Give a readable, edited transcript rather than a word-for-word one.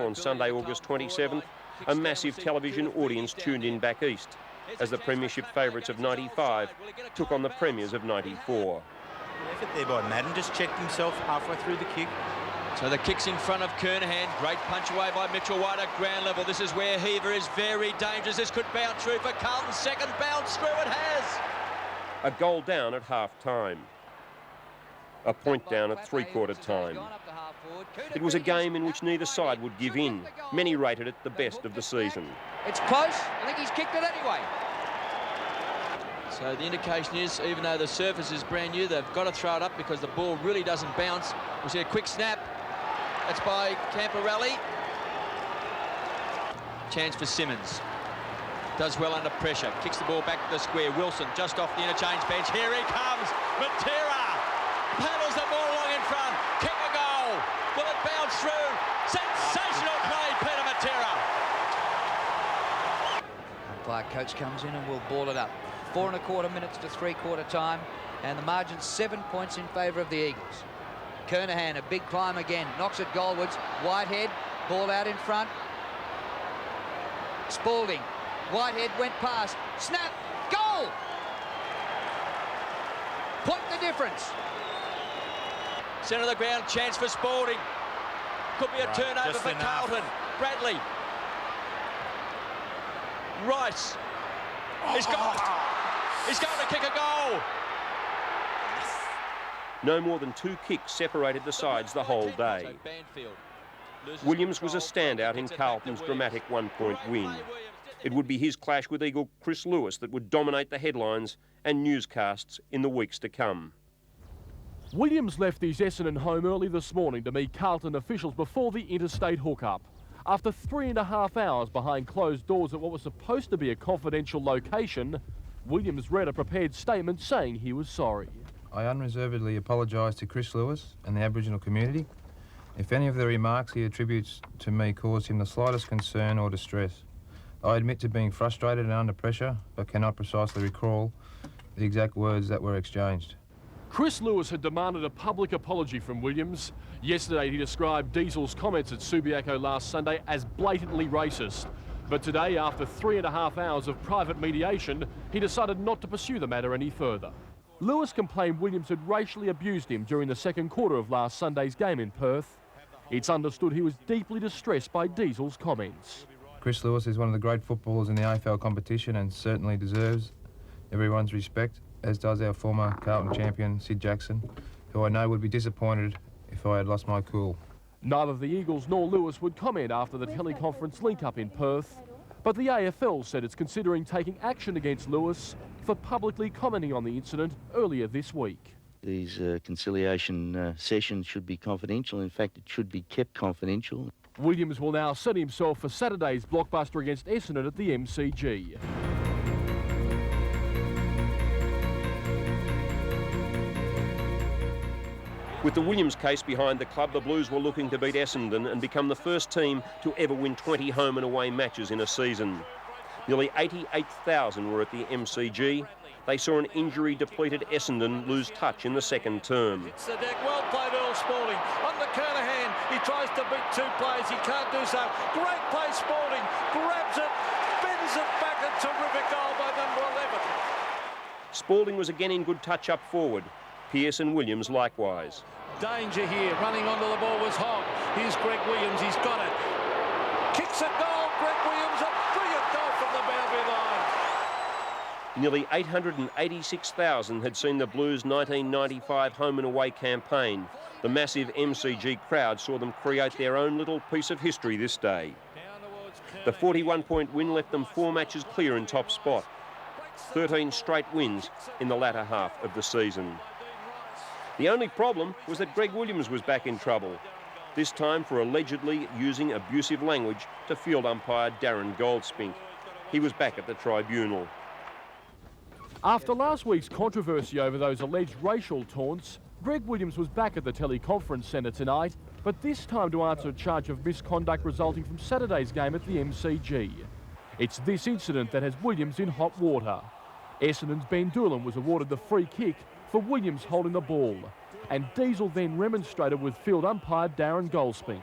On Sunday, August 27th, a massive television audience tuned in back east as the premiership favourites of 95 took on the premiers of 94. Effort there by Madden, just checked himself halfway through the kick. So the kick's in front of Kernahan. Great punch away by Mitchell White at ground level. This is where Heaver is very dangerous. This could bounce through for Carlton. Second bounce through, it has. A goal down at half-time. A point down at three-quarter time. It was a game in which neither side would give in. Many rated it the best of the season. It's close. I think he's kicked it anyway. So the indication is, even though the surface is brand new, they've got to throw it up because the ball really doesn't bounce. We see a quick snap. That's by Camporelli. Chance for Simmons. Does well under pressure. Kicks the ball back to the square. Wilson just off the interchange bench. Here he comes. Matera paddles the ball along in front. Kick a goal. Will it bounce through? Sensational play, Peter Matera. Umpire coach comes in and will ball it up. 4 1/4 minutes to three-quarter time, and the margin's 7 points in favour of the Eagles. Kernahan, a big climb again, knocks it goalwards. Whitehead, ball out in front. Spalding, Whitehead went past. Snap, goal! Point the difference. Centre of the ground, chance for Spalding. Could be a turnover for Carlton. Bradley. Rice. He's going to kick a goal. No more than 2 kicks separated the sides the whole day. Williams was a standout in Carlton's dramatic 1-point win. It would be his clash with Eagle Chris Lewis that would dominate the headlines and newscasts in the weeks to come. Williams left his Essendon home early this morning to meet Carlton officials before the interstate hookup. After 3.5 hours behind closed doors at what was supposed to be a confidential location, Williams read a prepared statement saying he was sorry. I unreservedly apologise to Chris Lewis and the Aboriginal community if any of the remarks he attributes to me caused him the slightest concern or distress. I admit to being frustrated and under pressure, but cannot precisely recall the exact words that were exchanged. Chris Lewis had demanded a public apology from Williams. Yesterday he described Diesel's comments at Subiaco last Sunday as blatantly racist. But today, after 3.5 hours of private mediation, he decided not to pursue the matter any further. Lewis complained Williams had racially abused him during the second quarter of last Sunday's game in Perth. It's understood he was deeply distressed by Diesel's comments. Chris Lewis is one of the great footballers in the AFL competition and certainly deserves everyone's respect, as does our former Carlton champion, Sid Jackson, who I know would be disappointed if I had lost my cool. Neither the Eagles nor Lewis would comment after the teleconference link-up in Perth, but the AFL said it's considering taking action against Lewis for publicly commenting on the incident earlier this week. These conciliation sessions should be confidential. In fact, it should be kept confidential. Williams will now set himself for Saturday's blockbuster against Essendon at the MCG. With the Williams case behind the club, the Blues were looking to beat Essendon and become the first team to ever win 20 home and away matches in a season. Nearly 88,000 were at the MCG. They saw an injury-depleted Essendon lose touch in the second term. It's the deck, well played Earl Spalding. On the Kernahan, he tries to beat 2 players, he can't do so. Great play Spalding, grabs it, bends it back, a terrific goal by number 11. Spalding was again in good touch up forward. Pearce and Williams likewise. Danger here, running onto the ball was Hogg. Here's Greg Williams, he's got it. Kicks a goal, Greg Williams, a brilliant goal from the boundary line. Nearly 886,000 had seen the Blues' 1995 home and away campaign. The massive MCG crowd saw them create their own little piece of history this day. The 41-point win left them 4 matches clear in top spot. 13 straight wins in the latter half of the season. The only problem was that Greg Williams was back in trouble, this time for allegedly using abusive language to field umpire Darren Goldspink. He was back at the tribunal. After last week's controversy over those alleged racial taunts, Greg Williams was back at the teleconference centre tonight, but this time to answer a charge of misconduct resulting from Saturday's game at the MCG. It's this incident that has Williams in hot water. Essendon's Ben Doolan was awarded the free kick for Williams holding the ball, and Diesel then remonstrated with field umpire Darren Goldspink.